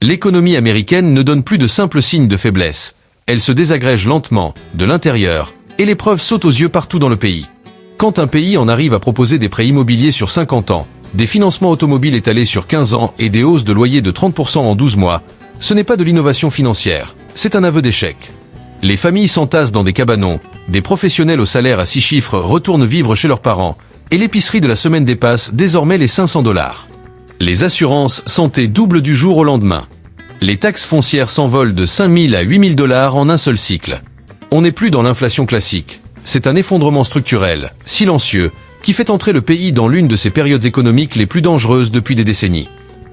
L'économie américaine ne donne plus de simples signes de faiblesse. Elle se désagrège lentement, de l'intérieur, et les preuves sautent aux yeux partout dans le pays. Quand un pays en arrive à proposer des prêts immobiliers sur 50 ans, des financements automobiles étalés sur 15 ans et des hausses de loyer de 30% en 12 mois, ce n'est pas de l'innovation financière, c'est un aveu d'échec. Les familles s'entassent dans des cabanons, des professionnels au salaire à 6 chiffres retournent vivre chez leurs parents, et l'épicerie de la semaine dépasse désormais les $500. Les assurances santé doublent du jour au lendemain. Les taxes foncières s'envolent de 5 000 à 8 000 $ en un seul cycle. On n'est plus dans l'inflation classique. C'est un effondrement structurel, silencieux, qui fait entrer le pays dans l'une de ses périodes économiques les plus dangereuses depuis des décennies.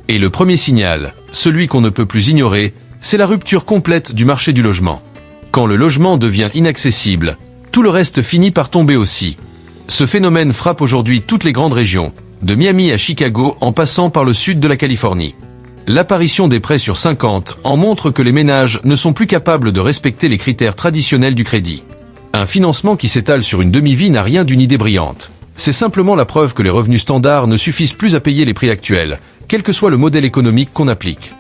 Et le premier signal, celui qu'on ne peut plus ignorer, c'est la rupture complète du marché du logement. Quand le logement devient inaccessible, tout le reste finit par tomber aussi. Ce phénomène frappe aujourd'hui toutes les grandes régions, de Miami à Chicago en passant par le sud de la Californie. L'apparition des prêts sur 50 ans montre que les ménages ne sont plus capables de respecter les critères traditionnels du crédit. Un financement qui s'étale sur une demi-vie n'a rien d'une idée brillante. C'est simplement la preuve que les revenus standards ne suffisent plus à payer les prix actuels, quel que soit le modèle économique qu'on applique.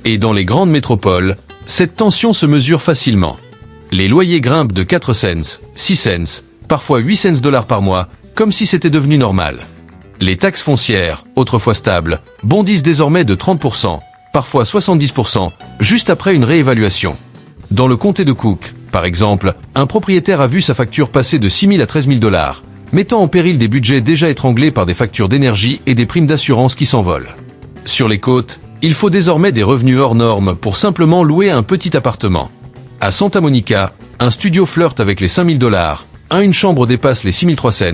Et dans les grandes métropoles, cette tension se mesure facilement. Les loyers grimpent de 4 cents, 6 cents, parfois 8 cents $ par mois, comme si c'était devenu normal. Les taxes foncières, autrefois stables, bondissent désormais de 30%, parfois 70%, juste après une réévaluation. Dans le comté de Cook, par exemple, un propriétaire a vu sa facture passer de 6 000 à 13 000 $, mettant en péril des budgets déjà étranglés par des factures d'énergie et des primes d'assurance qui s'envolent. Sur les côtes, il faut désormais des revenus hors normes pour simplement louer un petit appartement. À Santa Monica, un studio flirte avec les 5 000 $, une chambre dépasse les 6 300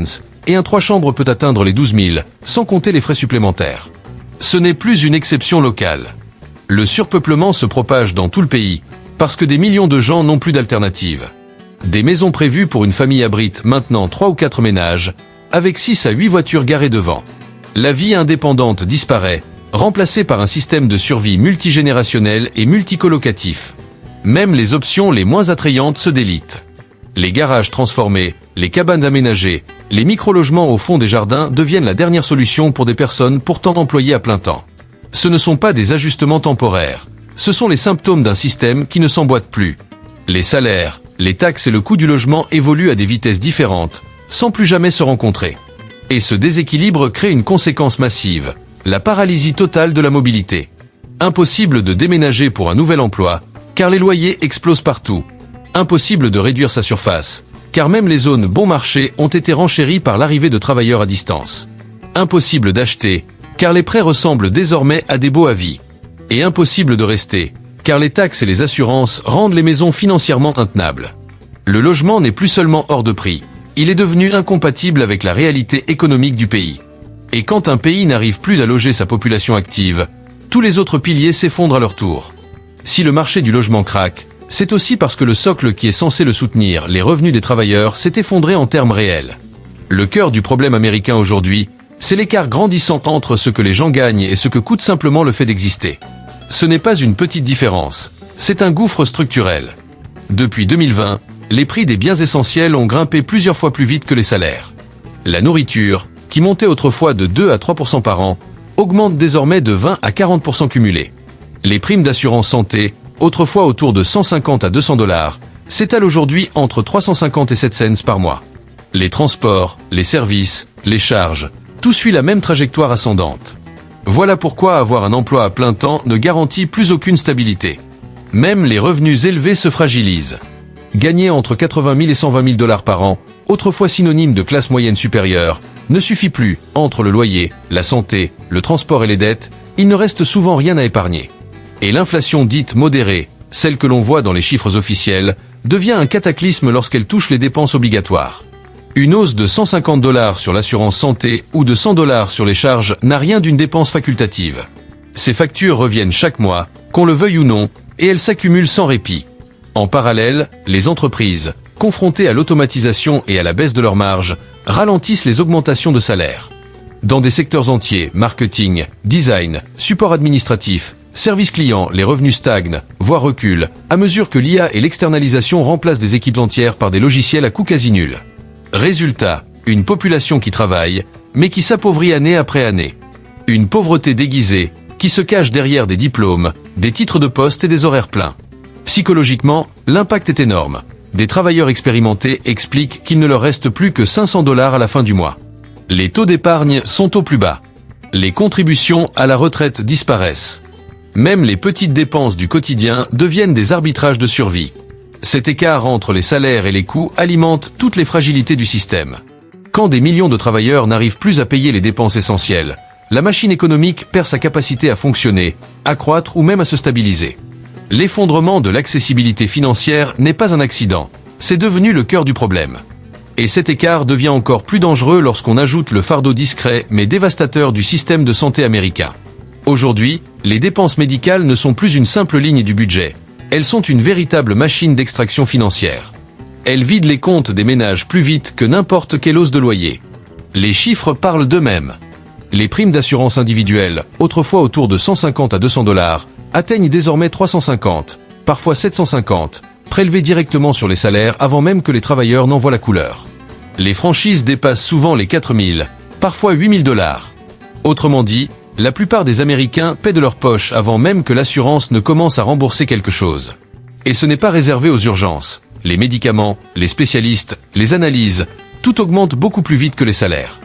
et un 3 chambres peut atteindre les 12 000, sans compter les frais supplémentaires. Ce n'est plus une exception locale. Le surpeuplement se propage dans tout le pays, parce que des millions de gens n'ont plus d'alternative. Des maisons prévues pour une famille abritent maintenant 3 ou 4 ménages, avec 6 à 8 voitures garées devant. La vie indépendante disparaît, remplacée par un système de survie multigénérationnel et multicolocatif. Même les options les moins attrayantes se délitent. Les garages transformés, les cabanes aménagées, les micro-logements au fond des jardins deviennent la dernière solution pour des personnes pourtant employées à plein temps. Ce ne sont pas des ajustements temporaires, ce sont les symptômes d'un système qui ne s'emboîte plus. Les salaires, les taxes et le coût du logement évoluent à des vitesses différentes, sans plus jamais se rencontrer. Et ce déséquilibre crée une conséquence massive, la paralysie totale de la mobilité. Impossible de déménager pour un nouvel emploi, car les loyers explosent partout. Impossible de réduire sa surface, car même les zones bon marché ont été renchéries par l'arrivée de travailleurs à distance. Impossible d'acheter, car les prêts ressemblent désormais à des baux à vie. Et impossible de rester, car les taxes et les assurances rendent les maisons financièrement intenables. Le logement n'est plus seulement hors de prix, il est devenu incompatible avec la réalité économique du pays. Et quand un pays n'arrive plus à loger sa population active, tous les autres piliers s'effondrent à leur tour. Si le marché du logement craque, c'est aussi parce que le socle qui est censé le soutenir, les revenus des travailleurs, s'est effondré en termes réels. Le cœur du problème américain aujourd'hui, c'est l'écart grandissant entre ce que les gens gagnent et ce que coûte simplement le fait d'exister. Ce n'est pas une petite différence, c'est un gouffre structurel. Depuis 2020, les prix des biens essentiels ont grimpé plusieurs fois plus vite que les salaires. La nourriture, qui montait autrefois de 2 à 3% par an, augmente désormais de 20 à 40% cumulés. Les primes d'assurance santé, autrefois autour de 150 à 200 $, s'étalent aujourd'hui entre 350 et 7 cents par mois. Les transports, les services, les charges, tout suit la même trajectoire ascendante. Voilà pourquoi avoir un emploi à plein temps ne garantit plus aucune stabilité. Même les revenus élevés se fragilisent. Gagner entre 80 000 et 120 000 $ par an, autrefois synonyme de classe moyenne supérieure, ne suffit plus. Entre le loyer, la santé, le transport et les dettes, il ne reste souvent rien à épargner. Et l'inflation dite modérée, celle que l'on voit dans les chiffres officiels, devient un cataclysme lorsqu'elle touche les dépenses obligatoires. Une hausse de 150 $ sur l'assurance santé ou de 100 $ sur les charges n'a rien d'une dépense facultative. Ces factures reviennent chaque mois, qu'on le veuille ou non, et elles s'accumulent sans répit. En parallèle, les entreprises, confrontées à l'automatisation et à la baisse de leurs marges, ralentissent les augmentations de salaire. Dans des secteurs entiers, marketing, design, support administratif, service client, les revenus stagnent, voire reculent, à mesure que l'IA et l'externalisation remplacent des équipes entières par des logiciels à coût quasi nul. Résultat, une population qui travaille, mais qui s'appauvrit année après année. Une pauvreté déguisée, qui qui se cachent derrière des diplômes, des titres de poste et des horaires pleins. Psychologiquement, l'impact est énorme. Des travailleurs expérimentés expliquent qu'il ne leur reste plus que 500 $ à la fin du mois. Les taux d'épargne sont au plus bas. Les contributions à la retraite disparaissent. Même les petites dépenses du quotidien deviennent des arbitrages de survie. Cet écart entre les salaires et les coûts alimente toutes les fragilités du système. Quand des millions de travailleurs n'arrivent plus à payer les dépenses essentielles, la machine économique perd sa capacité à fonctionner, à croître ou même à se stabiliser. L'effondrement de l'accessibilité financière n'est pas un accident, c'est devenu le cœur du problème. Et cet écart devient encore plus dangereux lorsqu'on ajoute le fardeau discret mais dévastateur du système de santé américain. Aujourd'hui, les dépenses médicales ne sont plus une simple ligne du budget. Elles sont une véritable machine d'extraction financière. Elles vident les comptes des ménages plus vite que n'importe quelle hausse de loyer. Les chiffres parlent d'eux-mêmes. Les primes d'assurance individuelles, autrefois autour de 150 à 200 $, atteignent désormais 350, parfois 750, prélevés directement sur les salaires avant même que les travailleurs n'en voient la couleur. Les franchises dépassent souvent les 4 000, parfois 8 000 $. Autrement dit, la plupart des Américains paient de leur poche avant même que l'assurance ne commence à rembourser quelque chose. Et ce n'est pas réservé aux urgences. Les médicaments, les spécialistes, les analyses, tout augmente beaucoup plus vite que les salaires.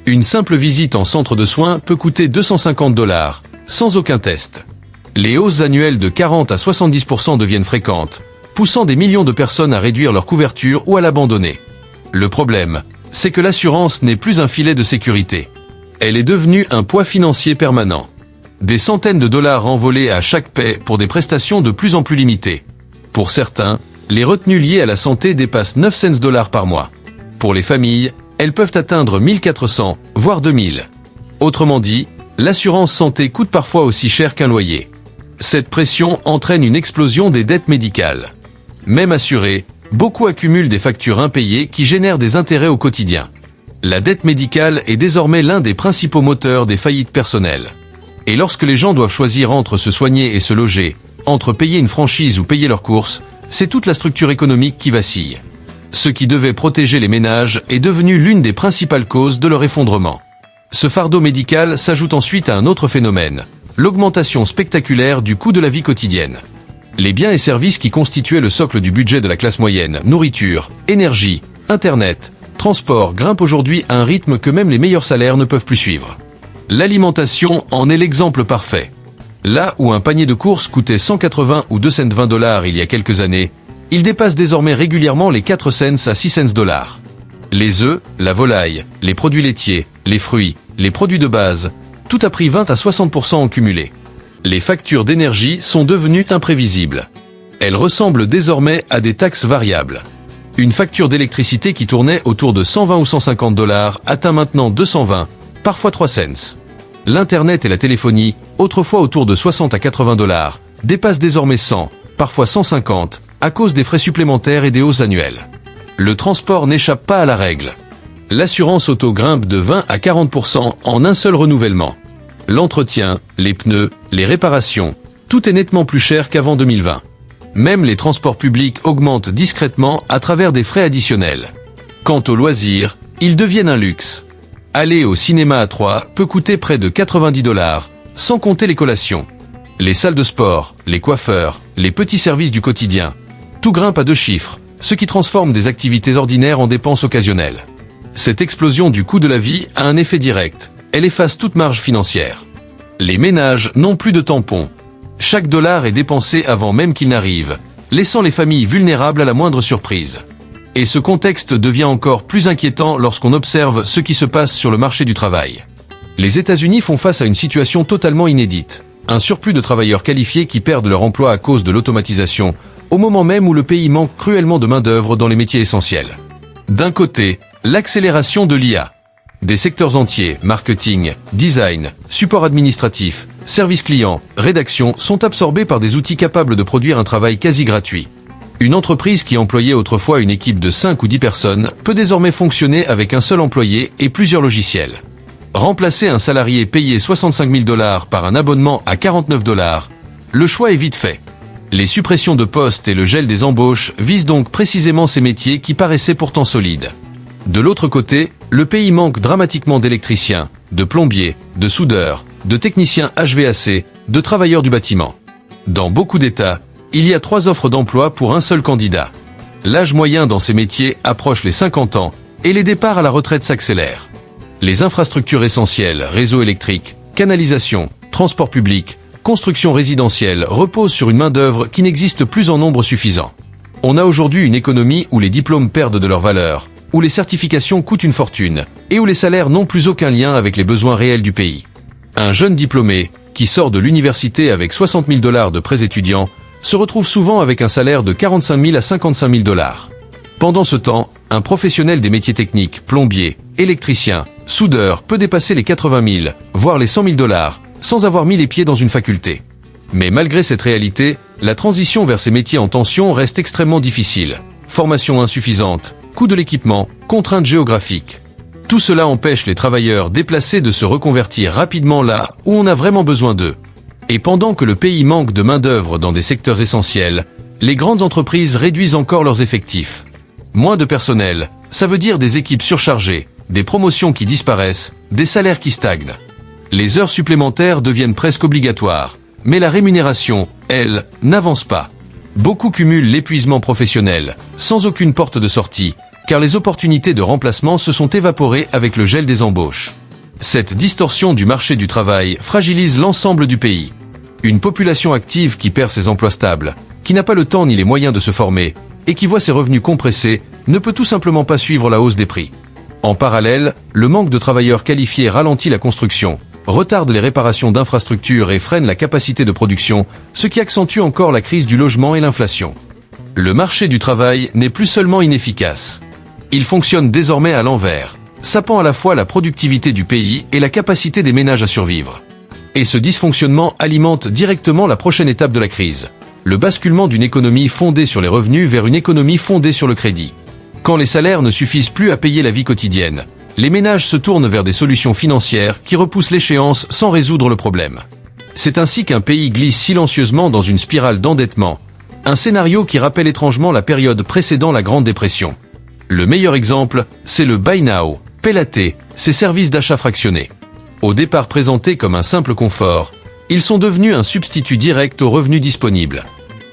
Une simple visite en centre de soins peut coûter 250 $, sans aucun test. Les hausses annuelles de 40 à 70% deviennent fréquentes, poussant des millions de personnes à réduire leur couverture ou à l'abandonner. Le problème, c'est que l'assurance n'est plus un filet de sécurité. Elle est devenue un poids financier permanent. Des centaines de dollars envolés à chaque paie pour des prestations de plus en plus limitées. Pour certains, les retenues liées à la santé dépassent 9 cents $ par mois. Pour les familles, elles peuvent atteindre 1400, voire 2000. Autrement dit, l'assurance santé coûte parfois aussi cher qu'un loyer. Cette pression entraîne une explosion des dettes médicales. Même assurés, beaucoup accumulent des factures impayées qui génèrent des intérêts au quotidien. La dette médicale est désormais l'un des principaux moteurs des faillites personnelles. Et lorsque les gens doivent choisir entre se soigner et se loger, entre payer une franchise ou payer leurs courses, c'est toute la structure économique qui vacille. Ce qui devait protéger les ménages est devenu l'une des principales causes de leur effondrement. Ce fardeau médical s'ajoute ensuite à un autre phénomène, l'augmentation spectaculaire du coût de la vie quotidienne. Les biens et services qui constituaient le socle du budget de la classe moyenne, nourriture, énergie, internet, transport grimpent aujourd'hui à un rythme que même les meilleurs salaires ne peuvent plus suivre. L'alimentation en est l'exemple parfait. Là où un panier de courses coûtait 180 ou 220 $ il y a quelques années, il dépasse désormais régulièrement les 4 cents à 6 cents $. Les œufs, la volaille, les produits laitiers, les fruits, les produits de base, tout a pris 20 à 60% en cumulé. Les factures d'énergie sont devenues imprévisibles. Elles ressemblent désormais à des taxes variables. Une facture d'électricité qui tournait autour de 120 ou 150 $ atteint maintenant 220, parfois 3 cents. L'Internet et la téléphonie, autrefois autour de 60 à 80 $, dépassent désormais 100, parfois 150, à cause des frais supplémentaires et des hausses annuelles. Le transport n'échappe pas à la règle. L'assurance auto grimpe de 20 à 40% en un seul renouvellement. L'entretien, les pneus, les réparations, tout est nettement plus cher qu'avant 2020. Même les transports publics augmentent discrètement à travers des frais additionnels. Quant aux loisirs, ils deviennent un luxe. Aller au cinéma à 3 peut coûter près de 90 $, sans compter les collations. Les salles de sport, les coiffeurs, les petits services du quotidien. Tout grimpe à 2 chiffres, ce qui transforme des activités ordinaires en dépenses occasionnelles. Cette explosion du coût de la vie a un effet direct. Elle efface toute marge financière. Les ménages n'ont plus de tampons. Chaque dollar est dépensé avant même qu'il n'arrive, laissant les familles vulnérables à la moindre surprise. Et ce contexte devient encore plus inquiétant lorsqu'on observe ce qui se passe sur le marché du travail. Les États-Unis font face à une situation totalement inédite. Un surplus de travailleurs qualifiés qui perdent leur emploi à cause de l'automatisation, au moment même où le pays manque cruellement de main-d'œuvre dans les métiers essentiels. D'un côté, l'accélération de l'IA. Des secteurs entiers, marketing, design, support administratif, service client, rédaction, sont absorbés par des outils capables de produire un travail quasi gratuit. Une entreprise qui employait autrefois une équipe de 5 ou 10 personnes peut désormais fonctionner avec un seul employé et plusieurs logiciels. Remplacer un salarié payé 65 000 $ par un abonnement à 49 $, le choix est vite fait. Les suppressions de postes et le gel des embauches visent donc précisément ces métiers qui paraissaient pourtant solides. De l'autre côté, le pays manque dramatiquement d'électriciens, de plombiers, de soudeurs, de techniciens HVAC, de travailleurs du bâtiment. Dans beaucoup d'États, il y a 3 offres d'emploi pour un seul candidat. L'âge moyen dans ces métiers approche les 50 ans et les départs à la retraite s'accélèrent. Les infrastructures essentielles, réseaux électriques, canalisation, transport public, construction résidentielle reposent sur une main-d'œuvre qui n'existe plus en nombre suffisant. On a aujourd'hui une économie où les diplômes perdent de leur valeur, où les certifications coûtent une fortune et où les salaires n'ont plus aucun lien avec les besoins réels du pays. Un jeune diplômé, qui sort de l'université avec 60 000 $ de prêts étudiants, se retrouve souvent avec un salaire de 45 000 à 55 000 $. Pendant ce temps, un professionnel des métiers techniques, plombier, électricien, soudeur peut dépasser les 80 000, voire les 100 000 $, sans avoir mis les pieds dans une faculté. Mais malgré cette réalité, la transition vers ces métiers en tension reste extrêmement difficile. Formation insuffisante, coût de l'équipement, contraintes géographiques. Tout cela empêche les travailleurs déplacés de se reconvertir rapidement là où on a vraiment besoin d'eux. Et pendant que le pays manque de main-d'œuvre dans des secteurs essentiels, les grandes entreprises réduisent encore leurs effectifs. Moins de personnel, ça veut dire des équipes surchargées, des promotions qui disparaissent, des salaires qui stagnent. Les heures supplémentaires deviennent presque obligatoires, mais la rémunération, elle, n'avance pas. Beaucoup cumulent l'épuisement professionnel, sans aucune porte de sortie, car les opportunités de remplacement se sont évaporées avec le gel des embauches. Cette distorsion du marché du travail fragilise l'ensemble du pays. Une population active qui perd ses emplois stables, qui n'a pas le temps ni les moyens de se former, et qui voit ses revenus compressés, ne peut tout simplement pas suivre la hausse des prix. En parallèle, le manque de travailleurs qualifiés ralentit la construction, retarde les réparations d'infrastructures et freine la capacité de production, ce qui accentue encore la crise du logement et l'inflation. Le marché du travail n'est plus seulement inefficace. Il fonctionne désormais à l'envers, sapant à la fois la productivité du pays et la capacité des ménages à survivre. Et ce dysfonctionnement alimente directement la prochaine étape de la crise, le basculement d'une économie fondée sur les revenus vers une économie fondée sur le crédit. Quand les salaires ne suffisent plus à payer la vie quotidienne, les ménages se tournent vers des solutions financières qui repoussent l'échéance sans résoudre le problème. C'est ainsi qu'un pays glisse silencieusement dans une spirale d'endettement, un scénario qui rappelle étrangement la période précédant la Grande Dépression. Le meilleur exemple, c'est le Buy Now, Pay Later, ces services d'achat fractionnés. Au départ présentés comme un simple confort, ils sont devenus un substitut direct aux revenus disponibles.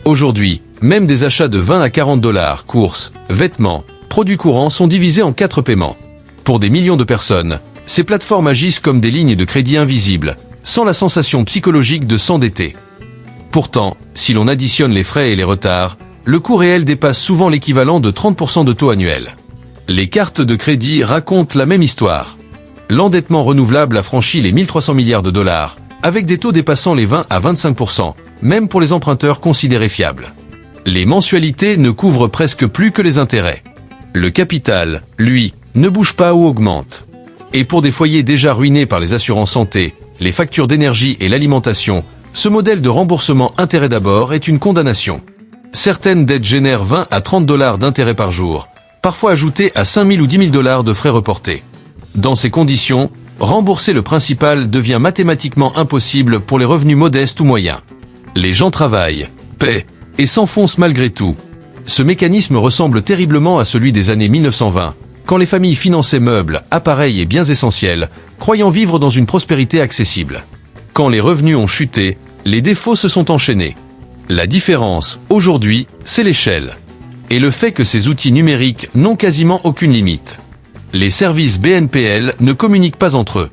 Aujourd'hui, même des achats de 20 à 40 $, courses, vêtements, produits courants sont divisés en 4 paiements. Pour des millions de personnes, ces plateformes agissent comme des lignes de crédit invisibles, sans la sensation psychologique de s'endetter. Pourtant, si l'on additionne les frais et les retards, le coût réel dépasse souvent l'équivalent de 30% de taux annuel. Les cartes de crédit racontent la même histoire. L'endettement renouvelable a franchi les 1300 milliards de $, avec des taux dépassant les 20 à 25%, même pour les emprunteurs considérés fiables. Les mensualités ne couvrent presque plus que les intérêts. Le capital, lui, ne bouge pas ou augmente. Et pour des foyers déjà ruinés par les assurances santé, les factures d'énergie et l'alimentation, ce modèle de remboursement intérêt d'abord est une condamnation. Certaines dettes génèrent 20 à 30 $ d'intérêt par jour, parfois ajoutés à 5 000 ou 10 000 $ de frais reportés. Dans ces conditions, rembourser le principal devient mathématiquement impossible pour les revenus modestes ou moyens. Les gens travaillent, paient et s'enfoncent malgré tout. Ce mécanisme ressemble terriblement à celui des années 1920, quand les familles finançaient meubles, appareils et biens essentiels, croyant vivre dans une prospérité accessible. Quand les revenus ont chuté, les défauts se sont enchaînés. La différence, aujourd'hui, c'est l'échelle. Et le fait que ces outils numériques n'ont quasiment aucune limite. Les services BNPL ne communiquent pas entre eux.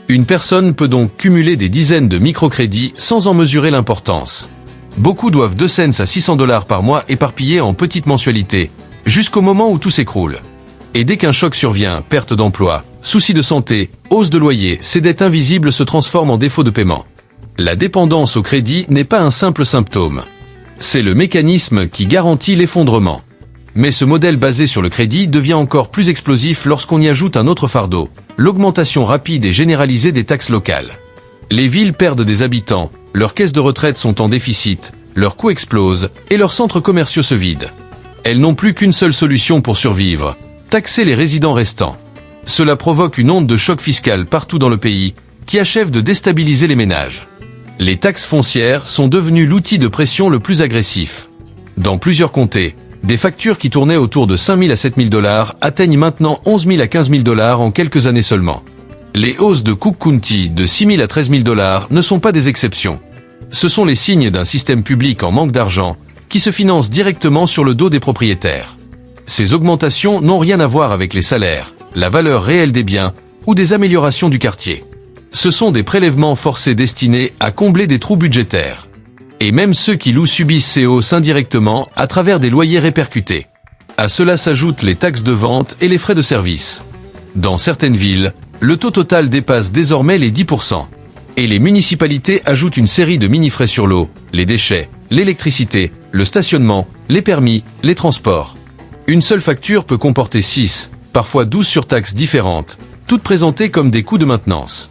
Une personne peut donc cumuler des dizaines de microcrédits sans en mesurer l'importance. Beaucoup doivent 2 cents à 600 $ par mois éparpillés en petites mensualités, jusqu'au moment où tout s'écroule. Et dès qu'un choc survient, perte d'emploi, soucis de santé, hausse de loyer, ces dettes invisibles se transforment en défaut de paiement. La dépendance au crédit n'est pas un simple symptôme. C'est le mécanisme qui garantit l'effondrement. Mais ce modèle basé sur le crédit devient encore plus explosif lorsqu'on y ajoute un autre fardeau, l'augmentation rapide et généralisée des taxes locales. Les villes perdent des habitants, leurs caisses de retraite sont en déficit, leurs coûts explosent et leurs centres commerciaux se vident. Elles n'ont plus qu'une seule solution pour survivre, taxer les résidents restants. Cela provoque une onde de choc fiscal partout dans le pays, qui achève de déstabiliser les ménages. Les taxes foncières sont devenues l'outil de pression le plus agressif. Dans plusieurs comtés, des factures qui tournaient autour de 5 000 à 7 000 $ atteignent maintenant 11 000 à 15 000 $ en quelques années seulement. Les hausses de Cook County de 6 000 à 13 000 $ ne sont pas des exceptions. Ce sont les signes d'un système public en manque d'argent qui se finance directement sur le dos des propriétaires. Ces augmentations n'ont rien à voir avec les salaires, la valeur réelle des biens ou des améliorations du quartier. Ce sont des prélèvements forcés destinés à combler des trous budgétaires. Et même ceux qui louent subissent ces hausses indirectement à travers des loyers répercutés. À cela s'ajoutent les taxes de vente et les frais de service. Dans certaines villes, le taux total dépasse désormais les 10%. Et les municipalités ajoutent une série de mini-frais sur l'eau, les déchets, l'électricité, le stationnement, les permis, les transports. Une seule facture peut comporter 6, parfois 12 surtaxes différentes, toutes présentées comme des coûts de maintenance.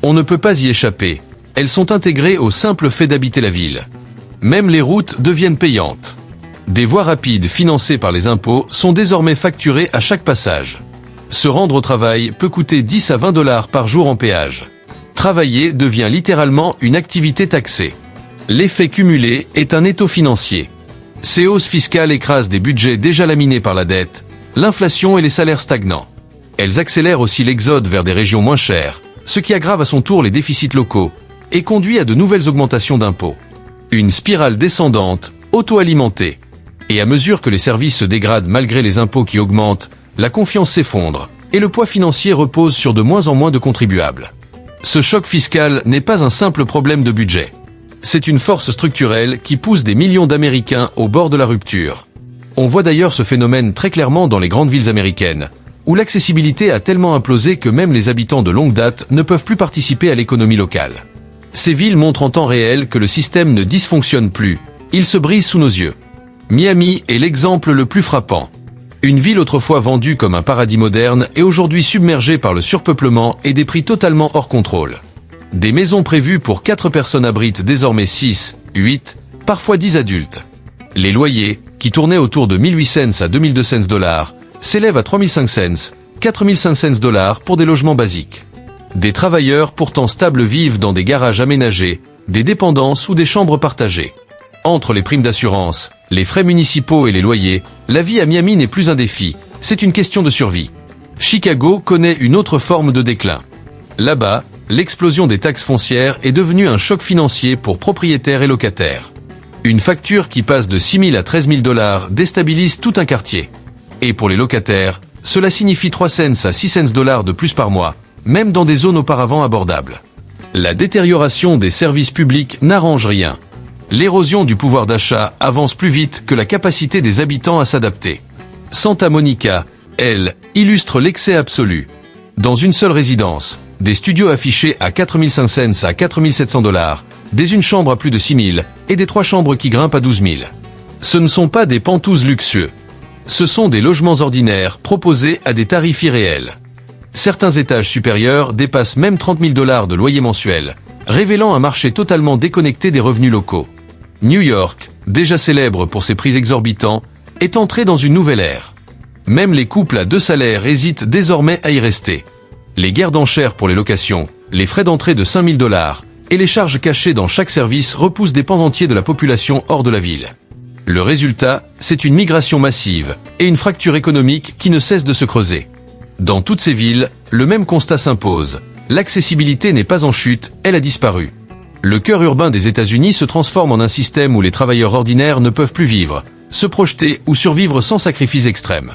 On ne peut pas y échapper, elles sont intégrées au simple fait d'habiter la ville. Même les routes deviennent payantes. Des voies rapides financées par les impôts sont désormais facturées à chaque passage. Se rendre au travail peut coûter 10 à 20 $ par jour en péage. Travailler devient littéralement une activité taxée. L'effet cumulé est un étau financier. Ces hausses fiscales écrasent des budgets déjà laminés par la dette, l'inflation et les salaires stagnants. Elles accélèrent aussi l'exode vers des régions moins chères, ce qui aggrave à son tour les déficits locaux et conduit à de nouvelles augmentations d'impôts. Une spirale descendante, auto-alimentée. Et à mesure que les services se dégradent malgré les impôts qui augmentent, la confiance s'effondre et le poids financier repose sur de moins en moins de contribuables. Ce choc fiscal n'est pas un simple problème de budget. C'est une force structurelle qui pousse des millions d'Américains au bord de la rupture. On voit d'ailleurs ce phénomène très clairement dans les grandes villes américaines, où l'accessibilité a tellement implosé que même les habitants de longue date ne peuvent plus participer à l'économie locale. Ces villes montrent en temps réel que le système ne dysfonctionne plus, il se brise sous nos yeux. Miami est l'exemple le plus frappant. Une ville autrefois vendue comme un paradis moderne est aujourd'hui submergée par le surpeuplement et des prix totalement hors contrôle. Des maisons prévues pour 4 personnes abritent désormais 6, 8, parfois 10 adultes. Les loyers, qui tournaient autour de 1800 à 2200 $, s'élèvent à 3500, 4500 $ pour des logements basiques. Des travailleurs pourtant stables vivent dans des garages aménagés, des dépendances ou des chambres partagées. Entre les primes d'assurance, les frais municipaux et les loyers, la vie à Miami n'est plus un défi, c'est une question de survie. Chicago connaît une autre forme de déclin. Là-bas, l'explosion des taxes foncières est devenue un choc financier pour propriétaires et locataires. Une facture qui passe de 6 000 à 13 000 $ déstabilise tout un quartier. Et pour les locataires, cela signifie 3 cents à 6 cents $ de plus par mois, même dans des zones auparavant abordables. La détérioration des services publics n'arrange rien. L'érosion du pouvoir d'achat avance plus vite que la capacité des habitants à s'adapter. Santa Monica, elle, illustre l'excès absolu. Dans une seule résidence, des studios affichés à 4 500 à 4 700 $, des une chambre à plus de 6 000 et des 3 chambres qui grimpent à 12 000. Ce ne sont pas des penthouses luxueux. Ce sont des logements ordinaires proposés à des tarifs irréels. Certains étages supérieurs dépassent même 30 000 $ de loyer mensuel, révélant un marché totalement déconnecté des revenus locaux. New York, déjà célèbre pour ses prix exorbitants, est entré dans une nouvelle ère. Même les couples à 2 salaires hésitent désormais à y rester. Les guerres d'enchères pour les locations, les frais d'entrée de 5 000 $ et les charges cachées dans chaque service repoussent des pans entiers de la population hors de la ville. Le résultat, c'est une migration massive et une fracture économique qui ne cesse de se creuser. Dans toutes ces villes, le même constat s'impose. L'accessibilité n'est pas en chute, elle a disparu. Le cœur urbain des États-Unis se transforme en un système où les travailleurs ordinaires ne peuvent plus vivre, se projeter ou survivre sans sacrifice extrême.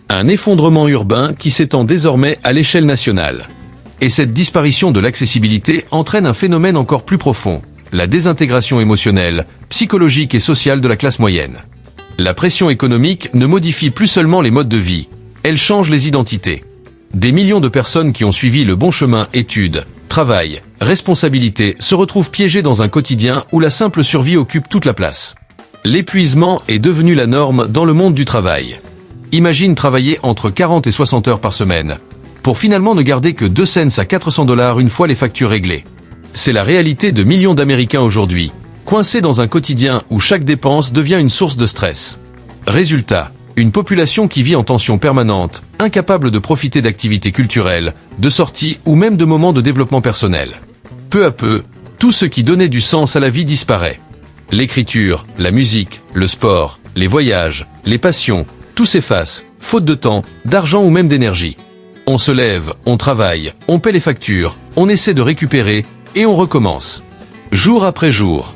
Un effondrement urbain qui s'étend désormais à l'échelle nationale. Et cette disparition de l'accessibilité entraîne un phénomène encore plus profond, la désintégration émotionnelle, psychologique et sociale de la classe moyenne. La pression économique ne modifie plus seulement les modes de vie, elle change les identités. Des millions de personnes qui ont suivi le bon chemin études, travail, responsabilité se retrouvent piégées dans un quotidien où la simple survie occupe toute la place. L'épuisement est devenu la norme dans le monde du travail. Imagine travailler entre 40 et 60 heures par semaine, pour finalement ne garder que 2 cents à 400 $ une fois les factures réglées. C'est la réalité de millions d'Américains aujourd'hui, coincés dans un quotidien où chaque dépense devient une source de stress. Résultat, une population qui vit en tension permanente, incapable de profiter d'activités culturelles, de sorties ou même de moments de développement personnel. Peu à peu, tout ce qui donnait du sens à la vie disparaît. L'écriture, la musique, le sport, les voyages, les passions, tout s'efface, faute de temps, d'argent ou même d'énergie. On se lève, on travaille, on paie les factures, on essaie de récupérer, et on recommence. jour après jour.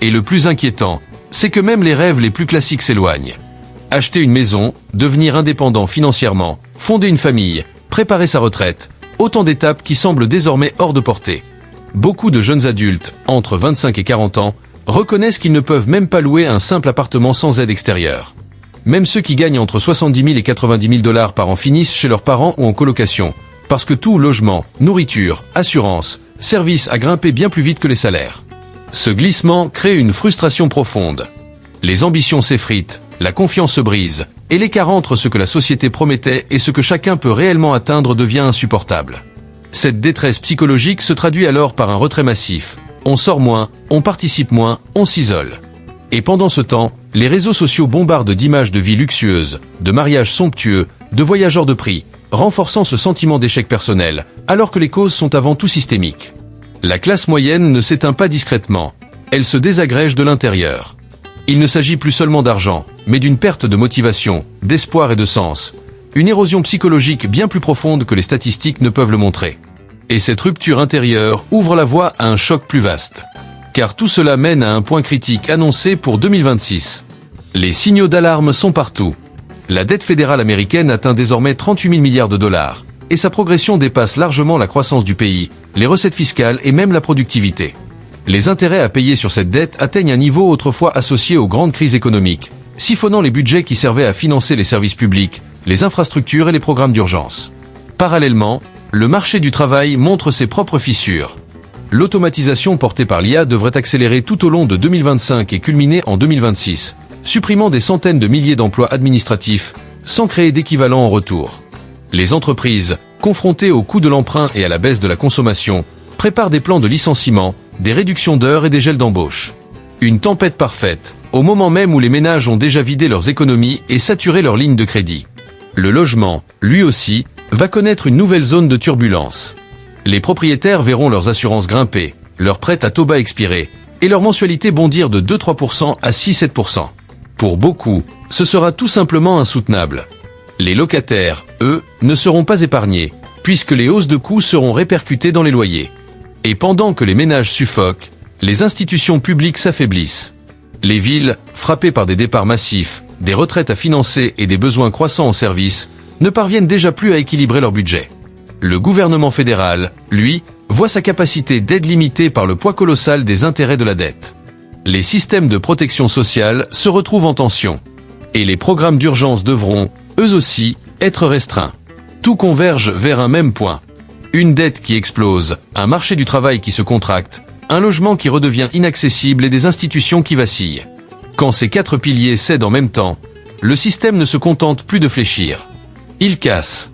Et le plus inquiétant, c'est que même les rêves les plus classiques s'éloignent. Acheter une maison, devenir indépendant financièrement, fonder une famille, préparer sa retraite, autant d'étapes qui semblent désormais hors de portée. Beaucoup de jeunes adultes, entre 25 et 40 ans, reconnaissent qu'ils ne peuvent même pas louer un simple appartement sans aide extérieure. Même ceux qui gagnent entre 70 000 et 90 000 dollars par an finissent chez leurs parents ou en colocation, parce que tout, logement, nourriture, assurance, services a grimpé bien plus vite que les salaires. Ce glissement crée une frustration profonde. Les ambitions s'effritent, la confiance se brise, et l'écart entre ce que la société promettait et ce que chacun peut réellement atteindre devient insupportable. Cette détresse psychologique se traduit alors par un retrait massif. On sort moins, on participe moins, on s'isole. Et pendant ce temps, les réseaux sociaux bombardent d'images de vie luxueuses, de mariages somptueux, de voyageurs de prix, renforçant ce sentiment d'échec personnel, alors que les causes sont avant tout systémiques. La classe moyenne ne s'éteint pas discrètement, elle se désagrège de l'intérieur. Il ne s'agit plus seulement d'argent, mais d'une perte de motivation, d'espoir et de sens, une érosion psychologique bien plus profonde que les statistiques ne peuvent le montrer. Et cette rupture intérieure ouvre la voie à un choc plus vaste. Car tout cela mène à un point critique annoncé pour 2026. Les signaux d'alarme sont partout. La dette fédérale américaine atteint désormais 38 000 milliards de dollars, et sa progression dépasse largement la croissance du pays, les recettes fiscales et même la productivité. Les intérêts à payer sur cette dette atteignent un niveau autrefois associé aux grandes crises économiques, siphonnant les budgets qui servaient à financer les services publics, les infrastructures et les programmes d'urgence. Parallèlement, le marché du travail montre ses propres fissures. L'automatisation portée par l'IA devrait accélérer tout au long de 2025 et culminer en 2026, supprimant des centaines de milliers d'emplois administratifs, sans créer d'équivalent en retour. Les entreprises, confrontées au coût de l'emprunt et à la baisse de la consommation, préparent des plans de licenciement, des réductions d'heures et des gels d'embauche. Une tempête parfaite, au moment même où les ménages ont déjà vidé leurs économies et saturé leurs lignes de crédit. Le logement, lui aussi, va connaître une nouvelle zone de turbulence. Les propriétaires verront leurs assurances grimper, leurs prêts à taux bas expirer, et leurs mensualités bondir de 2-3% à 6-7%. Pour beaucoup, ce sera tout simplement insoutenable. Les locataires, eux, ne seront pas épargnés, puisque les hausses de coûts seront répercutées dans les loyers. Et pendant que les ménages suffoquent, les institutions publiques s'affaiblissent. Les villes, frappées par des départs massifs, des retraites à financer et des besoins croissants en services, ne parviennent déjà plus à équilibrer leur budget. Le gouvernement fédéral, lui, voit sa capacité d'aide limitée par le poids colossal des intérêts de la dette. Les systèmes de protection sociale se retrouvent en tension. Et les programmes d'urgence devront, eux aussi, être restreints. Tout converge vers un même point. Une dette qui explose, un marché du travail qui se contracte, un logement qui redevient inaccessible et des institutions qui vacillent. Quand ces quatre piliers cèdent en même temps, le système ne se contente plus de fléchir. Il casse.